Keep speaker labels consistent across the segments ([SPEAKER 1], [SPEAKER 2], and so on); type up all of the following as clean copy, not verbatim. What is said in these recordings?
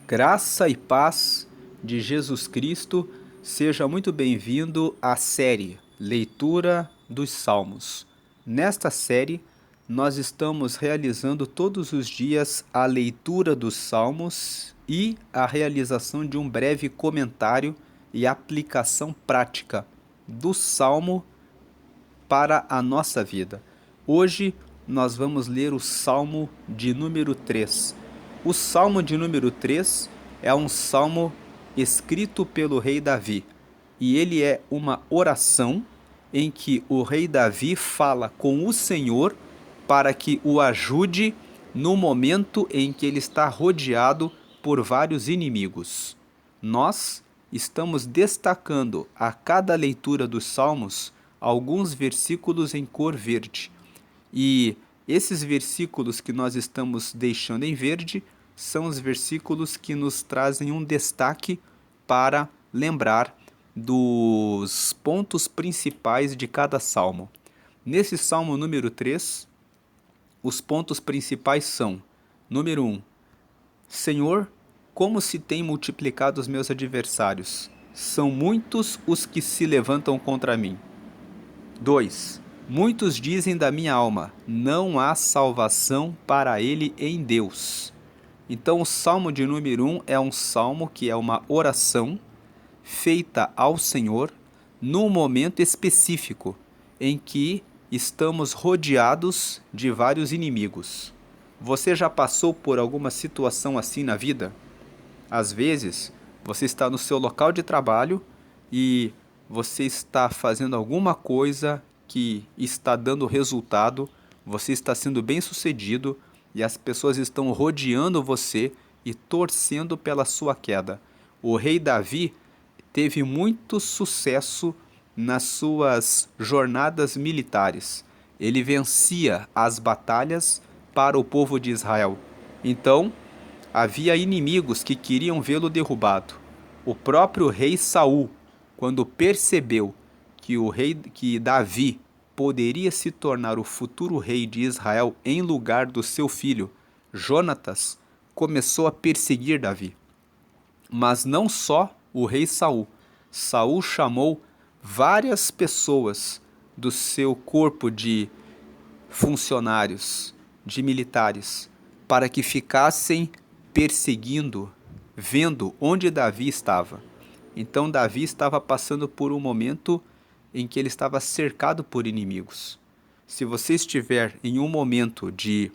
[SPEAKER 1] Graça e paz de Jesus Cristo, seja muito bem-vindo à série Leitura dos Salmos. Nesta série, nós estamos realizando todos os dias a leitura dos Salmos e a realização de um breve comentário e aplicação prática do Salmo para a nossa vida. Hoje nós vamos ler o Salmo de número 3. O Salmo de número 3 é um salmo escrito pelo rei Davi, e ele é uma oração em que o rei Davi fala com o Senhor para que o ajude no momento em que ele está rodeado por vários inimigos. Nós estamos destacando a cada leitura dos Salmos alguns versículos em cor verde. E esses versículos que nós estamos deixando em verde são os versículos que nos trazem um destaque para lembrar dos pontos principais de cada salmo. Nesse salmo número 3, os pontos principais são: número 1, Senhor, como se têm multiplicado os meus adversários. São muitos os que se levantam contra mim. 2. Muitos dizem da minha alma, não há salvação para ele em Deus. Então o salmo de número 1 é um salmo que é uma oração feita ao Senhor num momento específico em que estamos rodeados de vários inimigos. Você já passou por alguma situação assim na vida? Às vezes, você está no seu local de trabalho e você está fazendo alguma coisa que está dando resultado, você está sendo bem-sucedido e as pessoas estão rodeando você e torcendo pela sua queda. O rei Davi teve muito sucesso nas suas jornadas militares. Ele vencia as batalhas para o povo de Israel. Então, havia inimigos que queriam vê-lo derrubado. O próprio rei Saul, quando percebeu que Davi poderia se tornar o futuro rei de Israel em lugar do seu filho Jonatas, começou a perseguir Davi. Mas não só o rei Saul. Saul chamou várias pessoas do seu corpo de funcionários, de militares, para que ficassem perseguindo, vendo onde Davi estava. Então Davi estava passando por um momento em que ele estava cercado por inimigos. Se você estiver em um momento de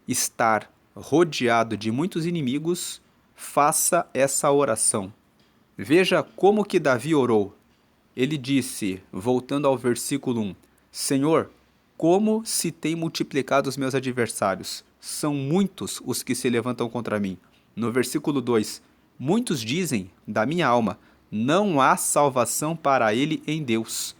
[SPEAKER 1] estar rodeado de muitos inimigos, faça essa oração. Veja como que Davi orou. Ele disse, voltando ao versículo 1, Senhor, como se têm multiplicado os meus adversários? São muitos os que se levantam contra mim. No versículo 2, muitos dizem da minha alma, não há salvação para ele em Deus.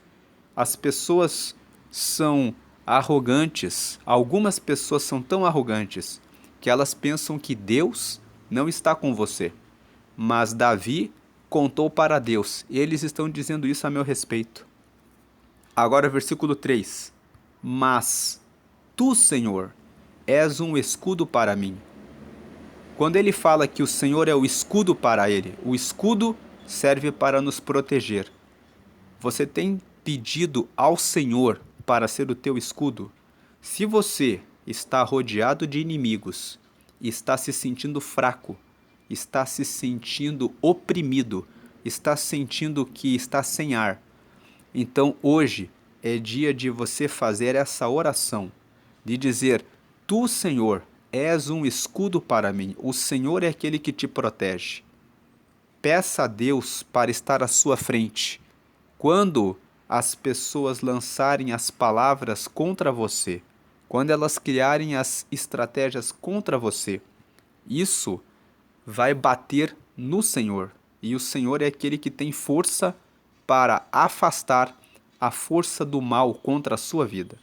[SPEAKER 1] As pessoas são arrogantes, algumas pessoas são tão arrogantes que elas pensam que Deus não está com você. Mas Davi contou para Deus, e eles estão dizendo isso a meu respeito. Agora versículo 3. Mas tu, Senhor, és um escudo para mim. Quando ele fala que o Senhor é o escudo para ele, o escudo serve para nos proteger. Você tem pedido ao Senhor para ser o teu escudo? Se você está rodeado de inimigos, está se sentindo fraco, está se sentindo oprimido, está sentindo que está sem ar, então hoje é dia de você fazer essa oração, de dizer, tu, Senhor, és um escudo para mim, o Senhor é aquele que te protege. Peça a Deus para estar à sua frente. Quando as pessoas lançarem as palavras contra você, quando elas criarem as estratégias contra você, isso vai bater no Senhor. E o Senhor é aquele que tem força para afastar a força do mal contra a sua vida.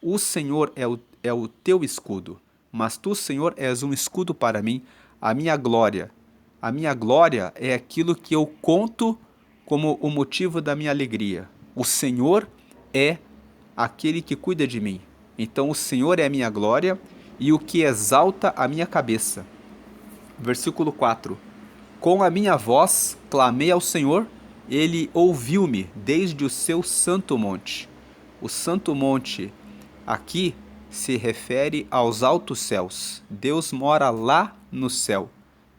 [SPEAKER 1] O Senhor é o teu escudo, mas tu, Senhor, és um escudo para mim, a minha glória. A minha glória é aquilo que eu conto como o motivo da minha alegria. O Senhor é aquele que cuida de mim. Então o Senhor é a minha glória e o que exalta a minha cabeça. Versículo 4. Com a minha voz clamei ao Senhor, ele ouviu-me desde o seu santo monte. O santo monte aqui se refere aos altos céus. Deus mora lá no céu.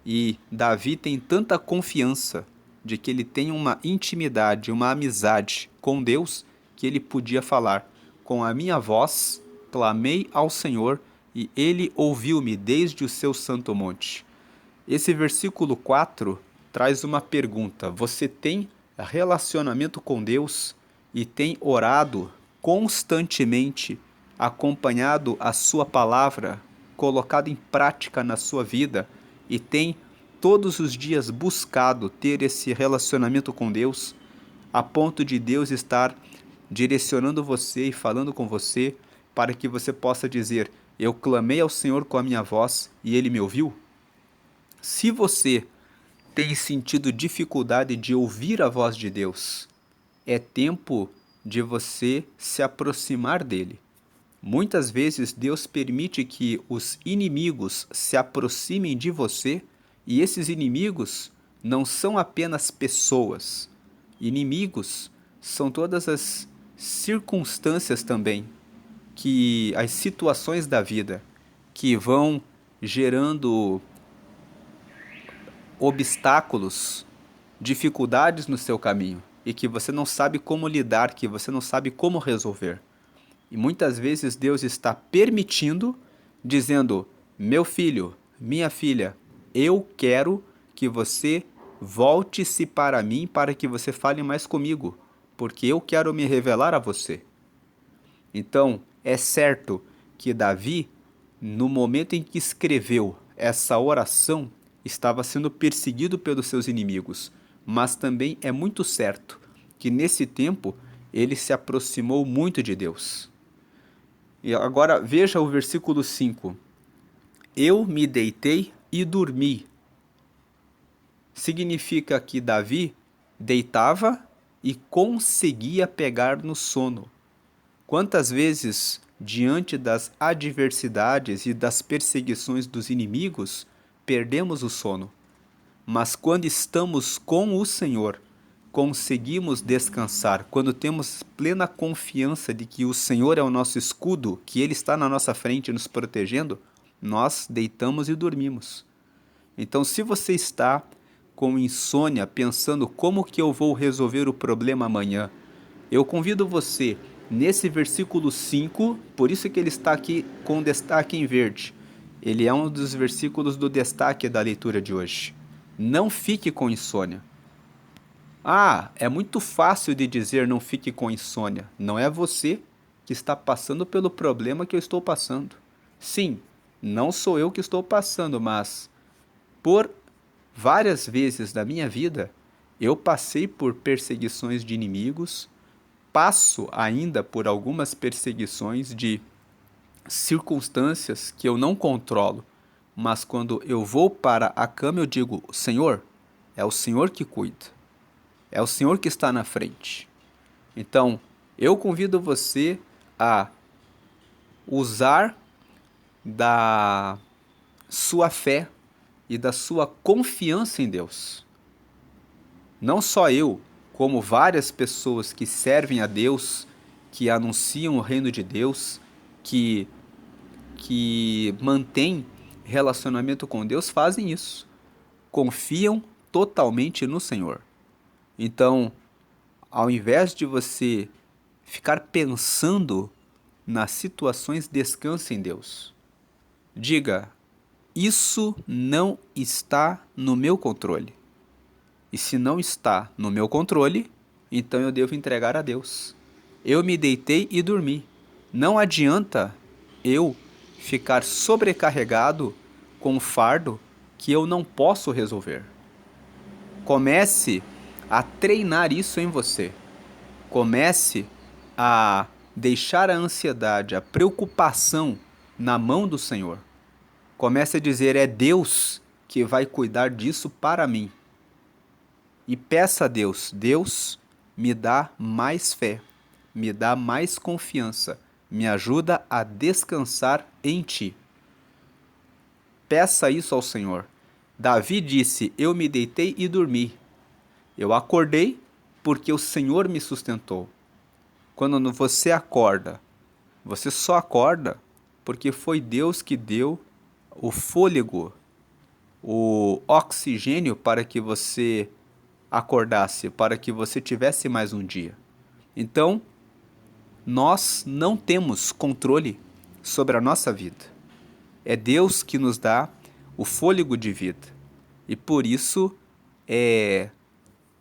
[SPEAKER 1] E Davi tem tanta confiança de que ele tem uma intimidade, uma amizade com Deus, que ele podia falar: com a minha voz clamei ao Senhor e ele ouviu-me desde o seu santo monte. Esse versículo 4 traz uma pergunta: você tem relacionamento com Deus e tem orado constantemente, acompanhado a sua palavra, colocado em prática na sua vida e tem todos os dias buscado ter esse relacionamento com Deus, a ponto de Deus estar direcionando você e falando com você para que você possa dizer: eu clamei ao Senhor com a minha voz e ele me ouviu? Se você tem sentido dificuldade de ouvir a voz de Deus, é tempo de você se aproximar dele. Muitas vezes Deus permite que os inimigos se aproximem de você, e esses inimigos não são apenas pessoas. Inimigos são todas as circunstâncias também, que as situações da vida que vão gerando obstáculos, dificuldades no seu caminho e que você não sabe como lidar, que você não sabe como resolver. E muitas vezes Deus está permitindo, dizendo: meu filho, minha filha, eu quero que você volte-se para mim para que você fale mais comigo, porque eu quero me revelar a você. Então, é certo que Davi, no momento em que escreveu essa oração, estava sendo perseguido pelos seus inimigos, mas também é muito certo que nesse tempo ele se aproximou muito de Deus. E agora veja o versículo 5. Eu me deitei e dormi. Significa que Davi deitava e conseguia pegar no sono. Quantas vezes, diante das adversidades e das perseguições dos inimigos, perdemos o sono? Mas quando estamos com o Senhor, conseguimos descansar. Quando temos plena confiança de que o Senhor é o nosso escudo, que Ele está na nossa frente nos protegendo, nós deitamos e dormimos. Então, se você está com insônia, pensando como que eu vou resolver o problema amanhã, eu convido você, nesse versículo 5, por isso que ele está aqui com destaque em verde. Ele é um dos versículos do destaque da leitura de hoje. Não fique com insônia. Ah, é muito fácil de dizer não fique com insônia. Não é você que está passando pelo problema que eu estou passando. Sim, não sou eu que estou passando, mas por várias vezes da minha vida, eu passei por perseguições de inimigos, passo ainda por algumas perseguições de circunstâncias que eu não controlo, mas quando eu vou para a cama eu digo: Senhor, é o Senhor que cuida, é o Senhor que está na frente. Então, eu convido você a usar da sua fé e da sua confiança em Deus. Não só eu, como várias pessoas que servem a Deus, que anunciam o reino de Deus, que mantêm relacionamento com Deus, fazem isso. Confiam totalmente no Senhor. Então, ao invés de você ficar pensando nas situações, descanse em Deus. Diga: isso não está no meu controle. E se não está no meu controle, então eu devo entregar a Deus. Eu me deitei e dormi. Não adianta eu ficar sobrecarregado com um fardo que eu não posso resolver. Comece a treinar isso em você. Comece a deixar a ansiedade, a preocupação na mão do Senhor. Comece a dizer: é Deus que vai cuidar disso para mim. E peça a Deus: Deus, me dá mais fé, me dá mais confiança, me ajuda a descansar em Ti. Peça isso ao Senhor. Davi disse: Eu me deitei e dormi. Eu acordei porque o Senhor me sustentou. Quando você acorda, você só acorda porque foi Deus que deu o fôlego, o oxigênio para que você acordasse, para que você tivesse mais um dia. Então, nós não temos controle sobre a nossa vida. É Deus que nos dá o fôlego de vida. E por isso é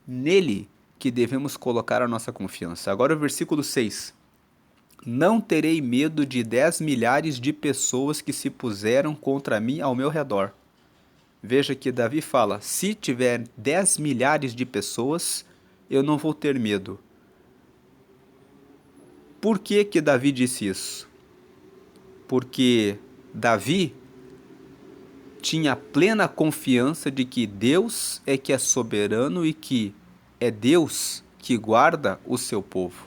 [SPEAKER 1] nele que devemos colocar a nossa confiança. Agora o versículo 6. Não terei medo de 10 milhares de pessoas que se puseram contra mim ao meu redor. Veja que Davi fala, se tiver 10 milhares de pessoas, eu não vou ter medo. Por que Davi disse isso? Porque Davi tinha plena confiança de que Deus é que é soberano e que é Deus que guarda o seu povo.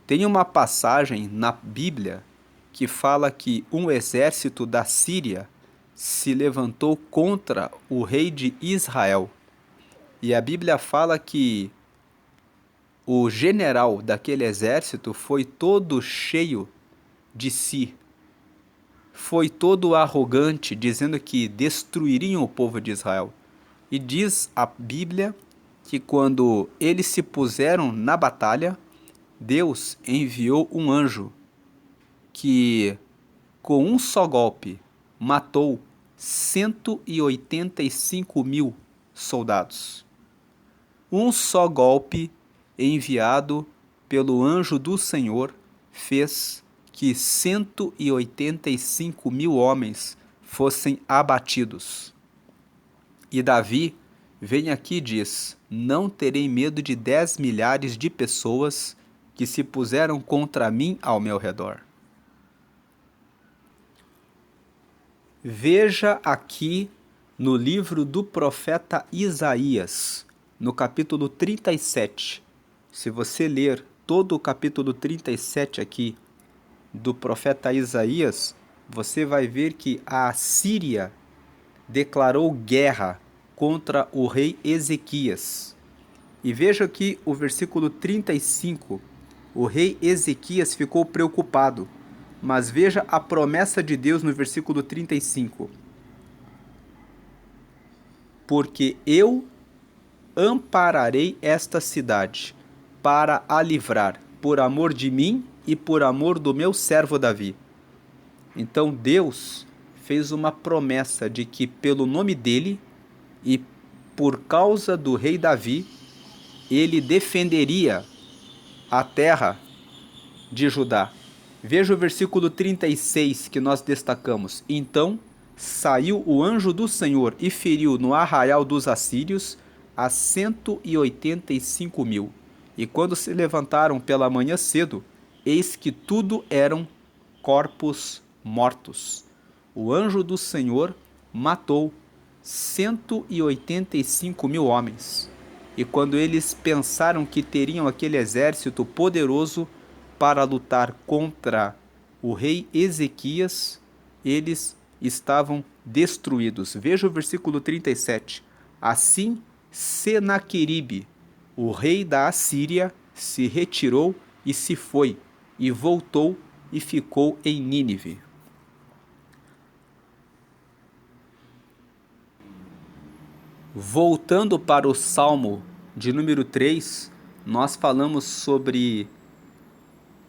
[SPEAKER 1] Tem uma passagem na Bíblia que fala que um exército da Síria se levantou contra o rei de Israel. E a Bíblia fala que o general daquele exército foi todo cheio de si, foi todo arrogante, dizendo que destruiriam o povo de Israel. E diz a Bíblia que quando eles se puseram na batalha, Deus enviou um anjo que, com um só golpe, matou 185 mil soldados. Um só golpe enviado pelo anjo do Senhor fez que 185 mil homens fossem abatidos. E Davi vem aqui e diz: não terei medo de 10 milhares de pessoas que se puseram contra mim ao meu redor. Veja aqui no livro do profeta Isaías, no capítulo 37. Se você ler todo o capítulo 37 aqui do profeta Isaías, você vai ver que a Síria declarou guerra contra o rei Ezequias. E veja aqui o versículo 35. O rei Ezequias ficou preocupado, mas veja a promessa de Deus no versículo 35. Porque eu ampararei esta cidade para a livrar, por amor de mim e por amor do meu servo Davi. Então Deus fez uma promessa de que pelo nome dele e por causa do rei Davi, ele defenderia a terra de Judá. Veja o versículo 36 que nós destacamos. Então saiu o anjo do Senhor e feriu no arraial dos assírios a 185 mil. E quando se levantaram pela manhã cedo, eis que tudo eram corpos mortos. O anjo do Senhor matou 185 mil homens. E quando eles pensaram que teriam aquele exército poderoso para lutar contra o rei Ezequias, eles estavam destruídos. Veja o versículo 37. Assim, Senaqueribe, o rei da Assíria, se retirou e se foi, e voltou e ficou em Nínive. Voltando para o Salmo de número 3, nós falamos sobre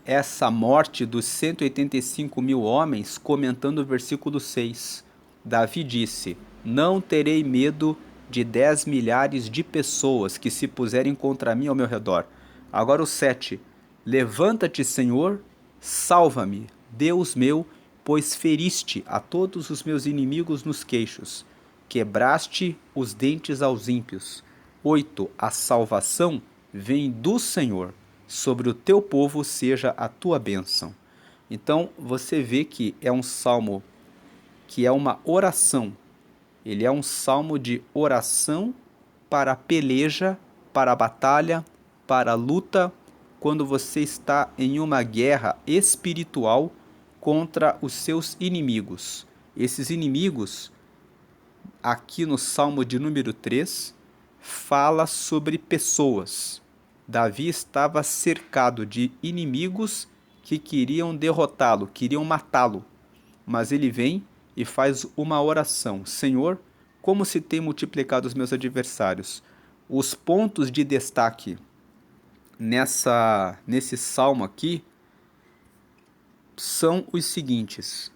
[SPEAKER 1] essa morte dos 185 mil homens, comentando o versículo 6. Davi disse: não terei medo de 10 milhares de pessoas que se puserem contra mim ao meu redor. Agora o 7. Levanta-te, Senhor, salva-me, Deus meu, pois feriste a todos os meus inimigos nos queixos. Quebraste os dentes aos ímpios. 8. A salvação vem do Senhor. Sobre o teu povo seja a tua bênção. Então você vê que é um salmo que é uma oração. Ele é um salmo de oração para a peleja, para a batalha, para a luta, quando você está em uma guerra espiritual contra os seus inimigos. Esses inimigos aqui no Salmo de número 3, fala sobre pessoas. Davi estava cercado de inimigos que queriam derrotá-lo, queriam matá-lo. Mas ele vem e faz uma oração: Senhor, como se tem multiplicado os meus adversários. Os pontos de destaque nesse salmo aqui são os seguintes.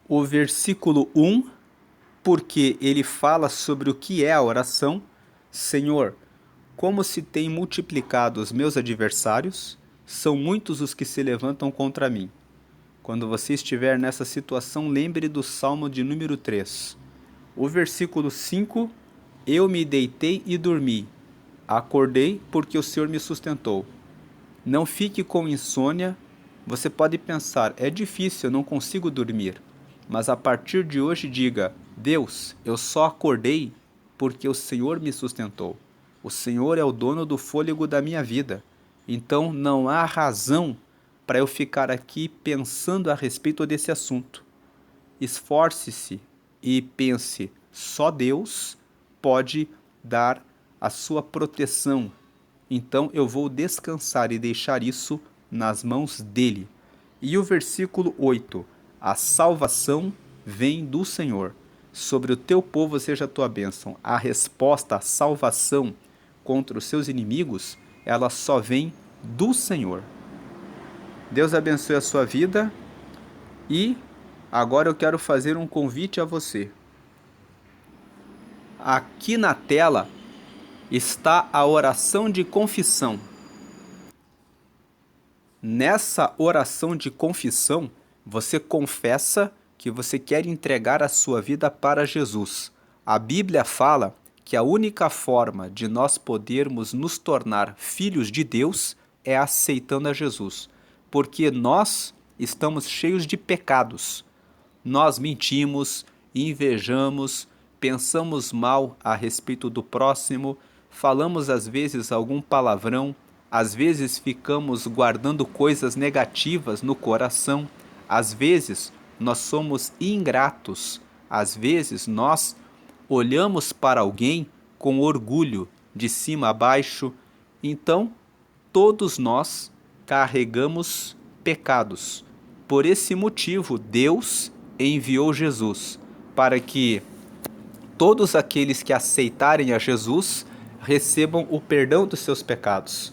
[SPEAKER 1] O versículo 1, porque ele fala sobre o que é a oração: Senhor, como se tem multiplicado os meus adversários, são muitos os que se levantam contra mim. Quando você estiver nessa situação, lembre do Salmo de número 3. O versículo 5, eu me deitei e dormi. Acordei porque o Senhor me sustentou. Não fique com insônia. Você pode pensar, é difícil, eu não consigo dormir. Mas a partir de hoje diga, Deus, eu só acordei porque o Senhor me sustentou. O Senhor é o dono do fôlego da minha vida. Então não há razão para eu ficar aqui pensando a respeito desse assunto. Esforce-se e pense, só Deus pode dar a sua proteção. Então eu vou descansar e deixar isso nas mãos dele. E o versículo 8, a salvação vem do Senhor. Sobre o teu povo seja a tua bênção. A resposta, a salvação contra os seus inimigos, ela só vem do Senhor. Deus abençoe a sua vida e agora eu quero fazer um convite a você. Aqui na tela está a oração de confissão. Nessa oração de confissão, você confessa que você quer entregar a sua vida para Jesus. A Bíblia fala que a única forma de nós podermos nos tornar filhos de Deus é aceitando a Jesus. Porque nós estamos cheios de pecados. Nós mentimos, invejamos, pensamos mal a respeito do próximo, falamos às vezes algum palavrão, às vezes ficamos guardando coisas negativas no coração, às vezes nós somos ingratos, às vezes nós olhamos para alguém com orgulho, de cima a baixo. Então, todos nós carregamos pecados. Por esse motivo, Deus enviou Jesus, para que todos aqueles que aceitarem a Jesus recebam o perdão dos seus pecados.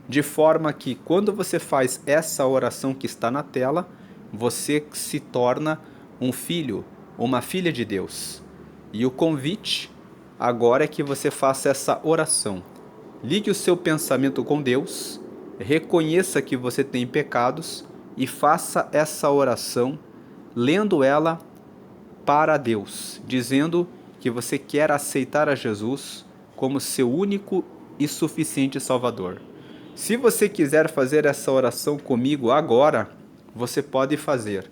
[SPEAKER 1] De forma que, quando você faz essa oração que está na tela, você se torna um filho, uma filha de Deus. E o convite agora é que você faça essa oração. Ligue o seu pensamento com Deus, reconheça que você tem pecados e faça essa oração, lendo ela para Deus, dizendo que você quer aceitar a Jesus como seu único e suficiente Salvador. Se você quiser fazer essa oração comigo agora, você pode fazer.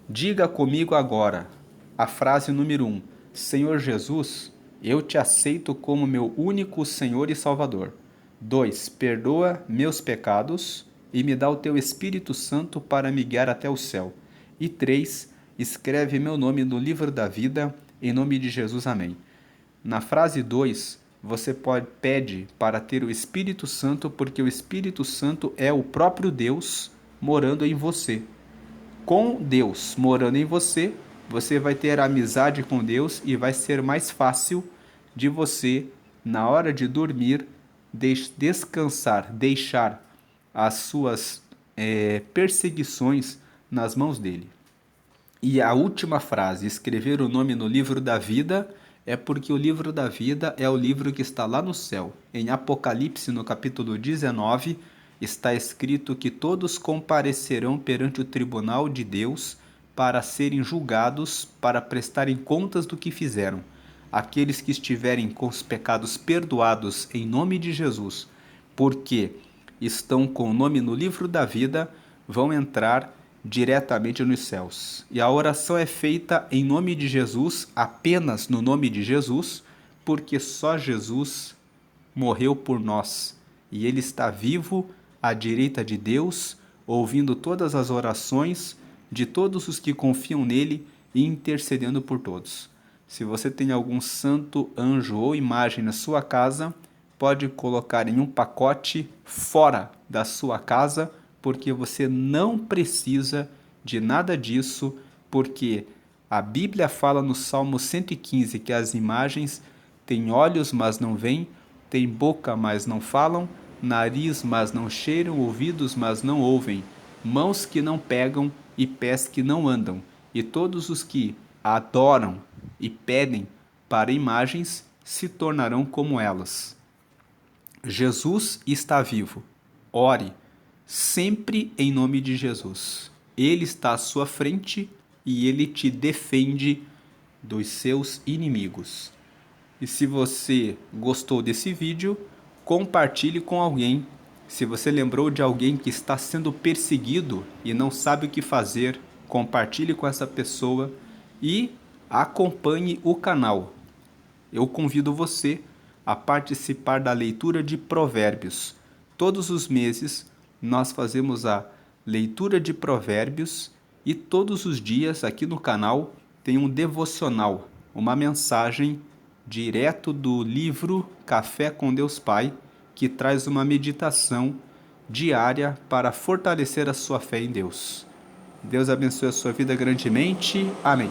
[SPEAKER 1] Diga comigo agora a frase número 1. Senhor Jesus, eu te aceito como meu único Senhor e Salvador. 2. Perdoa meus pecados e me dá o teu Espírito Santo para me guiar até o céu. E 3. Escreve meu nome no livro da vida, em nome de Jesus. Amém. Na frase 2, você pede para ter o Espírito Santo, porque o Espírito Santo é o próprio Deus morando em você. Com Deus morando em você, você vai ter amizade com Deus e vai ser mais fácil de você, na hora de dormir, descansar, deixar as suas perseguições nas mãos dele. E a última frase, escrever o nome no livro da vida, é porque o livro da vida é o livro que está lá no céu. Em Apocalipse, no capítulo 19, está escrito que todos comparecerão perante o tribunal de Deus para serem julgados, para prestarem contas do que fizeram. Aqueles que estiverem com os pecados perdoados em nome de Jesus, porque estão com o nome no livro da vida, vão entrar diretamente nos céus. E a oração é feita em nome de Jesus, apenas no nome de Jesus, porque só Jesus morreu por nós. E ele está vivo à direita de Deus, ouvindo todas as orações de todos os que confiam nele e intercedendo por todos. Se você tem algum santo, anjo ou imagem na sua casa, pode colocar em um pacote fora da sua casa, porque você não precisa de nada disso, porque a Bíblia fala no Salmo 115 que as imagens têm olhos, mas não veem, têm boca, mas não falam, nariz, mas não cheiram, ouvidos, mas não ouvem, mãos que não pegam e pés que não andam. E todos os que adoram e pedem para imagens se tornarão como elas. Jesus está vivo. Ore sempre em nome de Jesus. Ele está à sua frente e ele te defende dos seus inimigos. E se você gostou desse vídeo, compartilhe com alguém. Se você lembrou de alguém que está sendo perseguido e não sabe o que fazer, compartilhe com essa pessoa e acompanhe o canal. Eu convido você a participar da leitura de Provérbios. Todos os meses nós fazemos a leitura de Provérbios e todos os dias aqui no canal tem um devocional, uma mensagem direto do livro Café com Deus Pai, que traz uma meditação diária para fortalecer a sua fé em Deus. Deus abençoe a sua vida grandemente. Amém.